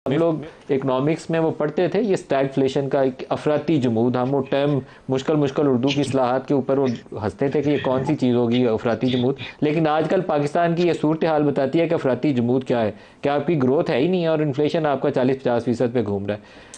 हम लोग इकोनॉमिक्स में वो पढ़ते थे, ये स्टैगफ्लेशन का एक अफराती जमूद, हम वो टर्म मुश्किल मुश्किल उर्दू की इस्लाहात के ऊपर वो हंसते थे कि ये कौन सी चीज़ होगी अफराती जमूद। लेकिन आजकल पाकिस्तान की ये सूरत हाल बताती है कि अफराती जमूद क्या है, कि आपकी ग्रोथ है ही नहीं है और इन्फ्लेशन आपका 40-50% पे घूम रहा है।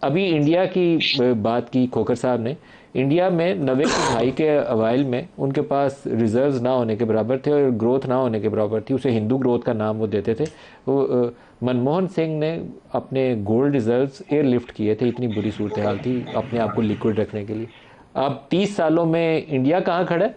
अभी इंडिया की बात की खोखर साहब ने। इंडिया में 90 की दहाई के अवाइल में उनके पास रिजर्व्स ना होने के बराबर थे और ग्रोथ ना होने के बराबर थी, उसे हिंदू ग्रोथ का नाम वो देते थे। वो मनमोहन सिंह ने अपने गोल्ड रिजर्व्स एयरलिफ्ट किए थे, इतनी बुरी सूरत हाल थी अपने आप को लिक्विड रखने के लिए। अब 30 सालों में इंडिया कहाँ खड़ा है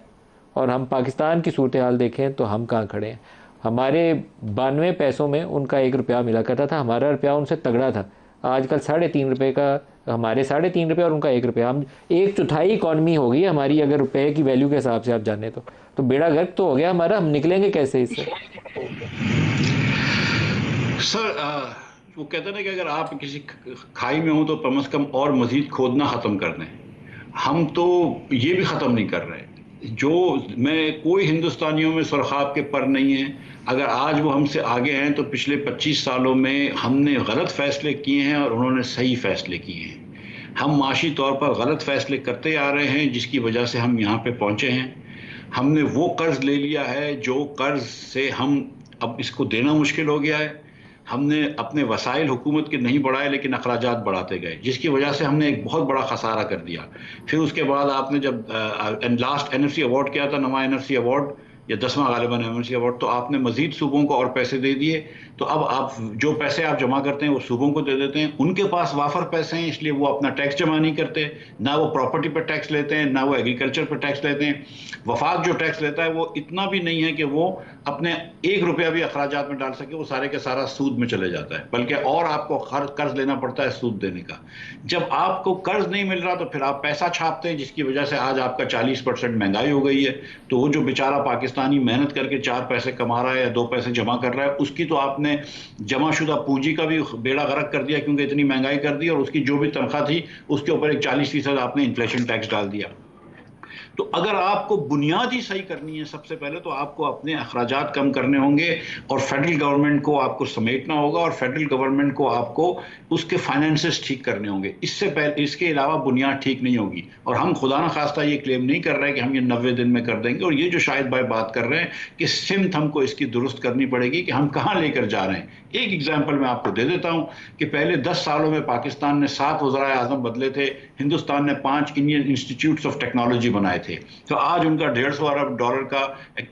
और हम पाकिस्तान की सूरत हाल देखें तो हम कहाँ खड़े हैं। हमारे 92 पैसों में उनका 1 रुपया मिला करता था, हमारा रुपया उनसे तगड़ा था। आजकल 3.5 रुपये का, हमारे 3.5 रुपये और उनका 1 रुपया, हम 1/4 इकॉनमी हो गई हमारी अगर रुपये की वैल्यू के हिसाब से आप जाने तो बेड़ा गर्क तो हो गया हमारा, हम निकलेंगे कैसे इससे। सर वो कहते हैं ना कि अगर आप किसी खाई में हो तो कम से कम और मजीद खोदना ख़त्म कर दें। हम तो ये भी ख़त्म नहीं कर रहे। जो मैं कोई हिंदुस्तानियों में सुरखाब के पर नहीं है। अगर आज वो हमसे आगे हैं तो पिछले 25 सालों में हमने गलत फ़ैसले किए हैं और उन्होंने सही फ़ैसले किए हैं। हम माशी तौर पर गलत फ़ैसले करते आ रहे हैं जिसकी वजह से हम यहाँ पे पहुँचे हैं। हमने वो कर्ज़ ले लिया है जो कर्ज़ से हम अब इसको देना मुश्किल हो गया है। हमने अपने वसाइल हुकूमत के नहीं बढ़ाए लेकिन अखराजात बढ़ाते गए, जिसकी वजह से हमने एक बहुत बड़ा खसारा कर दिया। फिर उसके बाद आपने जब लास्ट एनएफसी अवार्ड किया था, नवा एनएफसी अवार्ड या 10वां गालिबन एनएफसी अवार्ड, तो आपने मजीद सूबों को और पैसे दे दिए। तो अब आप जो पैसे आप जमा करते हैं वो सूबों को दे देते हैं। उनके पास वाफर पैसे हैं इसलिए वो अपना टैक्स जमा नहीं करते, ना वो प्रॉपर्टी पर टैक्स लेते हैं ना वो एग्रीकल्चर पर टैक्स लेते हैं। वफाक जो टैक्स लेता है वो इतना भी नहीं है कि वो अपने 1 रुपया भी अखराजात में डाल सके, वो सारे के सारा सूद में चले जाता है, बल्कि और आपको कर्ज लेना पड़ता है सूद देने का। जब आपको कर्ज नहीं मिल रहा तो फिर आप पैसा छापते हैं, जिसकी वजह से आज आपका 40% महंगाई हो गई है। तो वो जो बेचारा पाकिस्तानी मेहनत करके 4 पैसे कमा रहा है या 2 पैसे जमा कर रहा है, उसकी तो आपने जमाशुदा पूंजी का भी बेड़ा गर्क कर दिया, क्योंकि इतनी महंगाई कर दी, और उसकी जो भी तनख्वाह थी उसके ऊपर एक 40% आपने इन्फ्लेशन टैक्स डाल दिया। तो अगर आपको बुनियादी सही करनी है सबसे पहले तो आपको अपने अखराजात कम करने होंगे और फेडरल गवर्नमेंट को आपको समेटना होगा और फेडरल गवर्नमेंट को आपको उसके फाइनेंसेस ठीक करने होंगे। इससे पहले, इसके अलावा बुनियाद ठीक नहीं होगी। और हम खुदा न खास्ता ये क्लेम नहीं कर रहे हैं कि हम ये 90 दिन में कर देंगे। और ये जो शाहिद भाई बात कर रहे हैं कि सिमत हमको इसकी दुरुस्त करनी पड़ेगी कि हम कहाँ लेकर जा रहे हैं। एक एग्जाम्पल मैं आपको दे देता हूँ कि पहले 10 सालों में पाकिस्तान ने 7 वज़राए आज़म बदले थे, हिंदुस्तान ने 5 इंडियन इंस्टीट्यूट्स ऑफ टेक्नोलॉजी बनाए थे। तो आज उनका $150 अरब का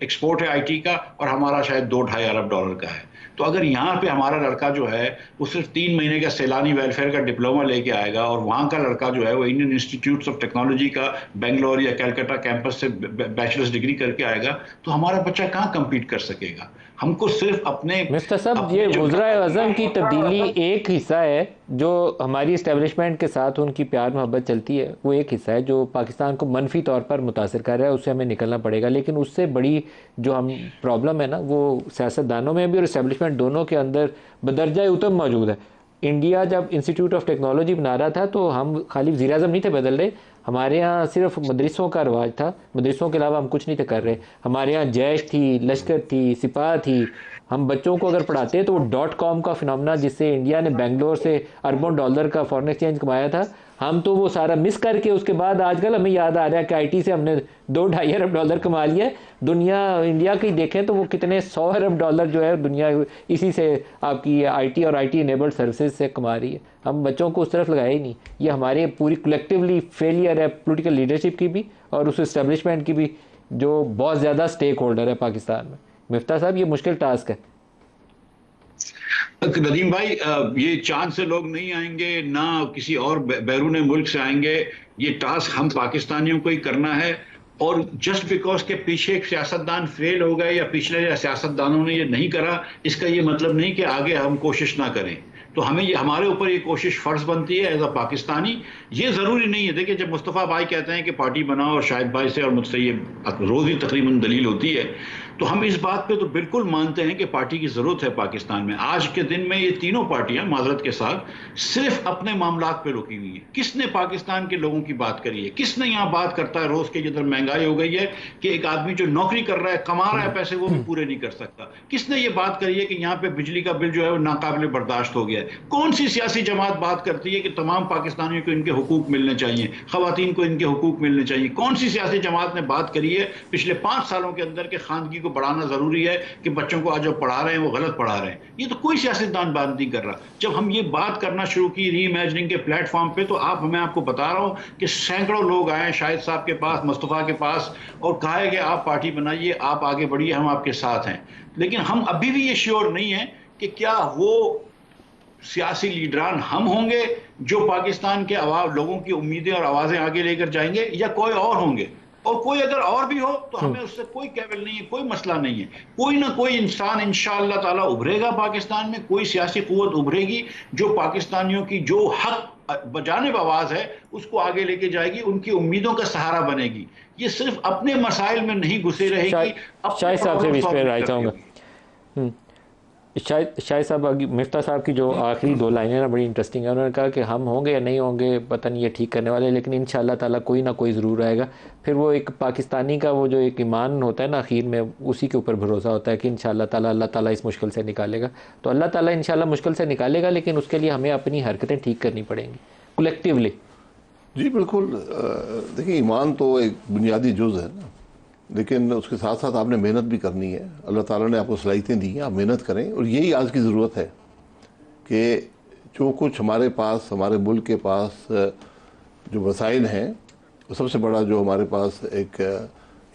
एक्सपोर्ट है आईटी का, और हमारा शायद $2-2.5 अरब का है। तो अगर यहाँ पे हमारा लड़का जो है वो सिर्फ 3 महीने का सैलानी वेलफेयर का डिप्लोमा लेके आएगा और वहाँ का लड़का जो है वो इंडियन इंस्टीट्यूट्स ऑफ टेक्नोलॉजी का बेंगलोर या कलकत्ता कैंपस से बैचलर्स डिग्री करके आएगा, तो हमारा बच्चा कहाँ कम्पीट कर सकेगा। हमको सिर्फ अपने मिस्टर साहब, ये वज़राए आज़म की तब्दीली एक हिस्सा है जो हमारी इस्टेब्लिशमेंट के साथ उनकी प्यार मोहब्बत चलती है, वो एक हिस्सा है जो पाकिस्तान को मनफी तौर पर मुतासर कर रहा है, उससे हमें निकलना पड़ेगा। लेकिन उससे बड़ी जो हम प्रॉब्लम है ना, वो सियासतदानों में भी और इस्टेब्लिशमेंट दोनों के अंदर बदरजा उतम मौजूद है। इंडिया जब इंस्टीट्यूट ऑफ टेक्नोलॉजी बना रहा था तो हम खाली वज़ीर आज़म नहीं थे बदल रहे, हमारे यहाँ सिर्फ मदरसों का रवाज था, मदरसों के अलावा हम कुछ नहीं थे कर रहे। हमारे यहाँ जैश थी, लश्कर थी, सिपाह थी। हम बच्चों को अगर पढ़ाते तो वो .com का फिनोमेना जिससे इंडिया ने बेंगलोर से अरबों डॉलर का फॉरेन एक्सचेंज कमाया था, हम तो वो सारा मिस करके उसके बाद आजकल हमें याद आ रहा है कि आईटी से हमने $2-2.5 अरब कमा लिया। दुनिया इंडिया की देखें तो वो कितने $100 अरब जो है दुनिया इसी से आपकी आईटी और आईटी इनेबल्ड सर्विसेज से कमा रही है। हम बच्चों को उस तरफ लगाए ही नहीं। ये हमारे पूरी कलेक्टिवली फेलियर है, पॉलिटिकल लीडरशिप की भी और उस इस्टेब्लिशमेंट की भी, जो बहुत ज़्यादा स्टेक होल्डर है पाकिस्तान में। मिफ्ता साहब, ये मुश्किल टास्क है। नदीम भाई, ये चांद से लोग नहीं आएंगे ना किसी और बैरून मुल्क से आएंगे। ये टास्क हम पाकिस्तानियों को ही करना है। और जस्ट बिकॉज के पीछे एक सियासतदान फेल हो गए या पिछले सियासतदानों ने ये नहीं करा, इसका ये मतलब नहीं कि आगे हम कोशिश ना करें। तो हमें ये, हमारे ऊपर ये कोशिश फ़र्ज बनती है एज अ पाकिस्तानी। ये ज़रूरी नहीं है, देखिए जब मुस्तफ़ा भाई कहते हैं कि पार्टी बनाओ, और शाहिद भाई से और मुझसे ये रोज़ ही तकरीबन दलील होती है, तो हम इस बात पे तो बिल्कुल मानते हैं कि पार्टी की ज़रूरत है पाकिस्तान में। आज के दिन में ये तीनों पार्टियां माजरत के साथ सिर्फ अपने मामलात पे रुकी हुई हैं। किसने पाकिस्तान के लोगों की बात करी है? किसने यहाँ बात करता है रोज़ के जिधर महंगाई हो गई है कि एक आदमी जो नौकरी कर रहा है, कमा रहा है पैसे, वो भी पूरे नहीं कर सकता? किसने ये बात करी है कि यहाँ पे बिजली का बिल जो है वो नाकाबिले बर्दाश्त हो गया है? कौन सी सियासी जमात बात करती है कि तमाम पाकिस्तानियों को इनके हुकूक मिलने चाहिए, खवातीन को इनके हुकूक मिलने चाहिए? कौन सी सियासी जमात ने बात करी है पिछले 5 सालों के अंदर के खानगी को बढ़ाना जरूरी है कि बच्चों को आज जो पढ़ा रहे हैं वो गलत पढ़ा रहे हैं? ये तो कोई सियासतदान बात नहीं कर रहा। जब हम ये बात करना शुरू की री इमेजिनिंग के प्लेटफॉर्म पे, तो मैं आपको बता रहा हूँ कि सैकड़ों लोग आए शाहिद साहब के पास, मुस्तफ़ा के पास, और कहा है कि आप पार्टी बनाइए, आप आगे बढ़िए, हम आपके साथ हैं। लेकिन हम अभी भी ये श्योर नहीं है कि क्या वो सियासी लीडरान हम होंगे जो पाकिस्तान के लोगों की उम्मीदें और आवाजें आगे लेकर जाएंगे, या कोई और होंगे। और कोई अगर और भी हो तो हमें उससे कोई कैवल नहीं है, कोई मसला नहीं है। कोई ना कोई इंसान इंशाअल्लाह ताला उभरेगा पाकिस्तान में, कोई सियासी कुव्वत उभरेगी जो पाकिस्तानियों की जो हक बजानिब आवाज है उसको आगे लेके जाएगी, उनकी उम्मीदों का सहारा बनेगी। ये सिर्फ अपने मसाइल में नहीं घुसे रहेगी। शाहिद साहब से भी इस पर राय चाहूँगा। शाहिद साहब, मिफ्ता साहब की जो आखिरी 2 लाइनें ना बड़ी इंटरेस्टिंग है। उन्होंने कहा कि हम होंगे या नहीं होंगे पता नहीं, ये ठीक करने वाले, लेकिन इंशाअल्लाह ताला कोई ना कोई ज़रूर आएगा। फिर वो एक पाकिस्तानी का वो जो एक ईमान होता है ना आखिर में, उसी के ऊपर भरोसा होता है कि इंशाअल्लाह ताला अल्लाह ताला इस मुश्किल से निकालेगा। तो अल्लाह ताला इंशाअल्लाह मुश्किल से निकालेगा, लेकिन उसके लिए हमें अपनी हरकतें ठीक करनी पड़ेंगी कलेक्टिवली। जी बिल्कुल। देखिए, ईमान तो एक बुनियादी जुज़ है ना, लेकिन उसके साथ साथ आपने मेहनत भी करनी है। अल्लाह ताला ने आपको सलाहियतें दी हैं, आप मेहनत करें। और यही आज की ज़रूरत है कि जो कुछ हमारे पास, हमारे मुल्क के पास जो वसाइल हैं, वो सबसे बड़ा जो हमारे पास एक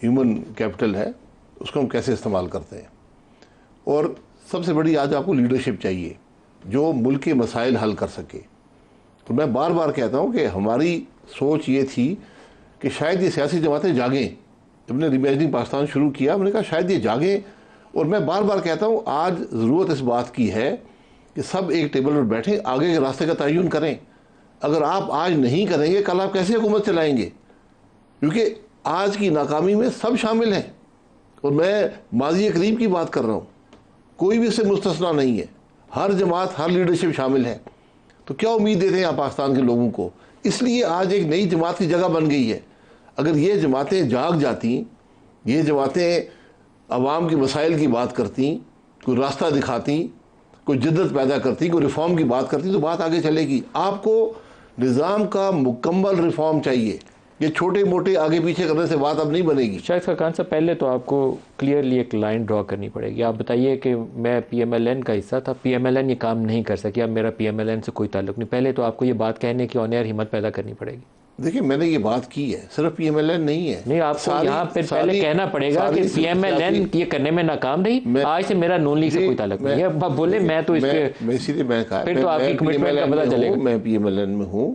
ह्यूमन कैपिटल है, उसको हम कैसे इस्तेमाल करते हैं। और सबसे बड़ी आज आपको लीडरशिप चाहिए जो मुल्क के मसाइल हल कर सके। तो मैं बार बार कहता हूँ कि हमारी सोच ये थी कि शायद ये सियासी जमातें जागें। हमने रीइमेजिनिंग पाकिस्तान शुरू किया, हमने कहा शायद ये जागें। और मैं बार बार कहता हूँ आज ज़रूरत इस बात की है कि सब एक टेबल पर बैठें, आगे के रास्ते का तयन करें। अगर आप आज नहीं करेंगे, कल आप कैसे हुकूमत चलाएंगे? क्योंकि आज की नाकामी में सब शामिल हैं। और मैं माजी करीब की बात कर रहा हूँ, कोई भी इससे मुस्तस्ना नहीं है। हर जमात, हर लीडरशिप शामिल है। तो क्या उम्मीद देते हैं आप पाकिस्तान के लोगों को? इसलिए आज एक नई जमात की जगह बन गई है। अगर ये जमातें जाग जाती, ये जमातें अवाम के मसाइल की बात करती, कोई रास्ता दिखाती, कोई जिद्दत पैदा करती, कोई रिफॉर्म की बात करती, तो बात आगे चलेगी। आपको निज़ाम का मुकम्मल रिफॉर्म चाहिए। ये छोटे मोटे आगे पीछे करने से बात अब नहीं बनेगी। शायद फरकान साहब, पहले तो आपको क्लियरली एक लाइन ड्रॉ करनी पड़ेगी। आप बताइए कि मैं PMLN का हिस्सा था, PMLN ये काम नहीं कर सकी, अब मेरा PMLN से कोई ताल्लुक नहीं। पहले तो आपको ये बात कहने की ऑन एयर हिम्मत पैदा करनी पड़ेगी। देखिए, मैंने ये बात की है, सिर्फ PMLN नहीं है। नहीं, आपको यहाँ पे पहले कहना पड़ेगा कि PMLN ये करने में नाकाम रही, आज से मेरा नून लीग से कोई ताल्लुक नहीं है। बोले मैं तो इसके, इसीलिए मैं कहा, फिर तो आपकी कमिटमेंट का पता चलेगा। मैं PMLN में हूँ,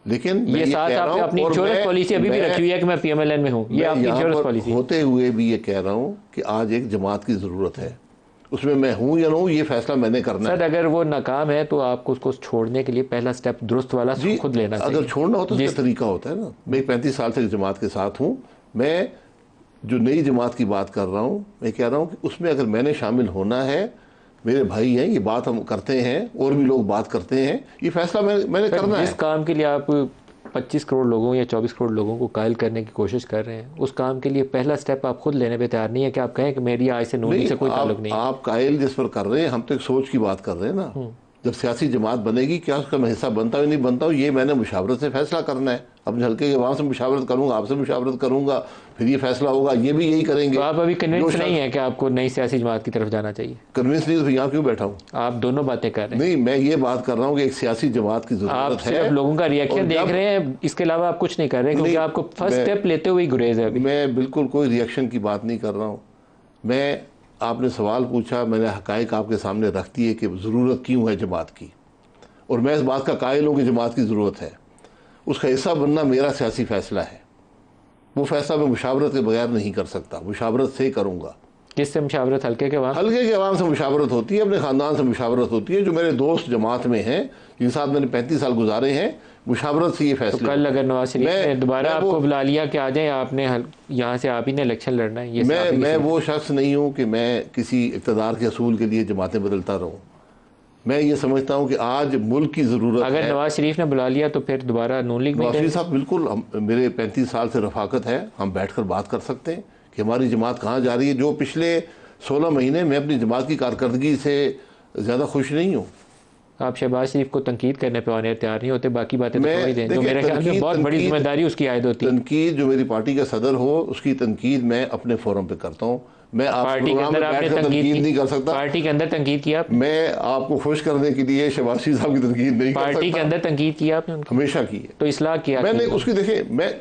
लेकिन ये साथ आपने अपनी इंश्योरेंस पॉलिसी अभी भी रखी हुई है कि मैं PMLN में हूँ, ये आपकी इंश्योरेंस पॉलिसी होते हुए भी ये कह रहा हूँ कि आज एक जमात की ज़रूरत है। उसमें मैं हूँ या ना हूँ, ये फैसला मैंने करना है। सर, अगर वो नाकाम है तो आपको उसको छोड़ने के लिए पहला स्टेप दुरुस्त वाला खुद लेना चाहिए। अगर छोड़ना हो तो उसका तरीका होता है ना। मैं 35 साल से जमात के साथ हूँ। मैं जो नई जमात की बात कर रहा हूँ, मैं कह रहा हूँ कि उसमें अगर मैंने शामिल होना है, मेरे भाई हैं, ये बात हम करते हैं और भी लोग बात करते हैं, ये फैसला मैंने करना है। जिस काम के लिए आप 25 करोड़ लोगों या 24 करोड़ लोगों को कायल करने की कोशिश कर रहे हैं, उस काम के लिए पहला स्टेप आप खुद लेने पे तैयार नहीं है कि आप कहें कि मेरी आज से नून लीग से कोई ताल्लुक नहीं। आप कायल जिस पर कर रहे हैं, हम तो एक सोच की बात कर रहे हैं ना। जब सियासी जमात बनेगी, क्या उसका मैं हिस्सा बनता हूँ नहीं बनता हूँ, ये मैंने मुशावरत से फैसला करना है। अपने हल्के के वहाँ से मुशावरत करूँगा, आपसे मुशावरत करूँगा, फिर ये फैसला होगा। ये भी यही करेंगे। तो आप अभी कन्विंस नहीं है कि आपको नई सियासी जमात की तरफ जाना चाहिए? कन्विंस नहीं तो यहाँ क्यों बैठा हूँ? आप दोनों बातें कर रहे हैं। नहीं, मैं ये बात कर रहा हूँ कि एक सियासी जमात की जरूरत है। आप सिर्फ लोगों का रिएक्शन देख रहे हैं, इसके अलावा आप कुछ नहीं कर रहे हैं, क्योंकि आपको फर्स्ट स्टेप लेते हुए गुरेज है अभी। मैं बिल्कुल कोई रिएक्शन की बात नहीं कर रहा हूँ। मैं, आपने सवाल पूछा, मैंने हकायक आपके सामने रख दिए कि ज़रूरत क्यों है जमात की, और मैं इस बात का कायल हूँ कि जमात की ज़रूरत है। उसका हिस्सा बनना मेरा सियासी फ़ैसला है। वो फैसला मैं मुशावरत के बगैर नहीं कर सकता, मुशावरत से करूँगा। किससे मुशावरत? हल्के के अवाम? हल्के के अवाम से मुशावरत होती है, अपने ख़ानदान से मुशावरत होती है, जो मेरे दोस्त जमात में हैं, जिनके साथ मैंने 35 साल गुजारे हैं, मुशावरत से ये फैसला। तो कल अगर नवाज शरीफ ने दोबारा आपको बुला लिया कि आ जाएं, आपने यहाँ से आप ही ने इलेक्शन लड़ना है, ये मैं वो शख्स नहीं हूँ कि मैं किसी इक़्तिदार के असूल के लिए जमातें बदलता रहूँ। मैं ये समझता हूँ कि आज मुल्क की ज़रूरत है। अगर नवाज शरीफ ने बुला लिया तो फिर दोबारा नून लीग में? नवाज शरीफ साहब, बिल्कुल, मेरे 35 साल से रफाकत है, हम बैठकर बात कर सकते हैं कि हमारी जमात कहाँ जा रही है। जो पिछले 16 महीने मैं अपनी जमात की कारकर्दगी से ज़्यादा खुश नहीं हूँ। आप शहबाज शरीफ को तनकीद करने पे आने तैयार नहीं होते, बाकी बातें तो मैं छोड़ ही दें। जो देखिए, मेरे ख्याल में बहुत बड़ी तनकीद- जिम्मेदारी उसकी आयद होती है। तनकीद जो मेरी पार्टी का सदर हो उसकी तनकीद मैं अपने फोरम पे करता हूँ। मैं आप पार्टी के प्रोग्राम अंदर में आपने बैठकर तनकीद नहीं कर सकता। पार्टी के अंदर तनकीद किया आपने? मैं आपको खुश करने के लिए शहबाज शरीफ साहब की तनकीद नहीं कर पार्टी के सकता। अंदर तनकीद किया आपने उनकी? हमेशा की है। तो इस्लाह किया मैंने की? उसकी देखिए, मैं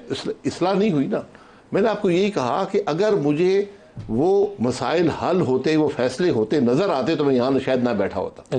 इस्लाह नहीं हुई ना। मैंने आपको यही कहा कि अगर मुझे वो मसाइल हल होते, वो फैसले होते नजर आते तो मैं यहाँ शायद ना बैठा होता।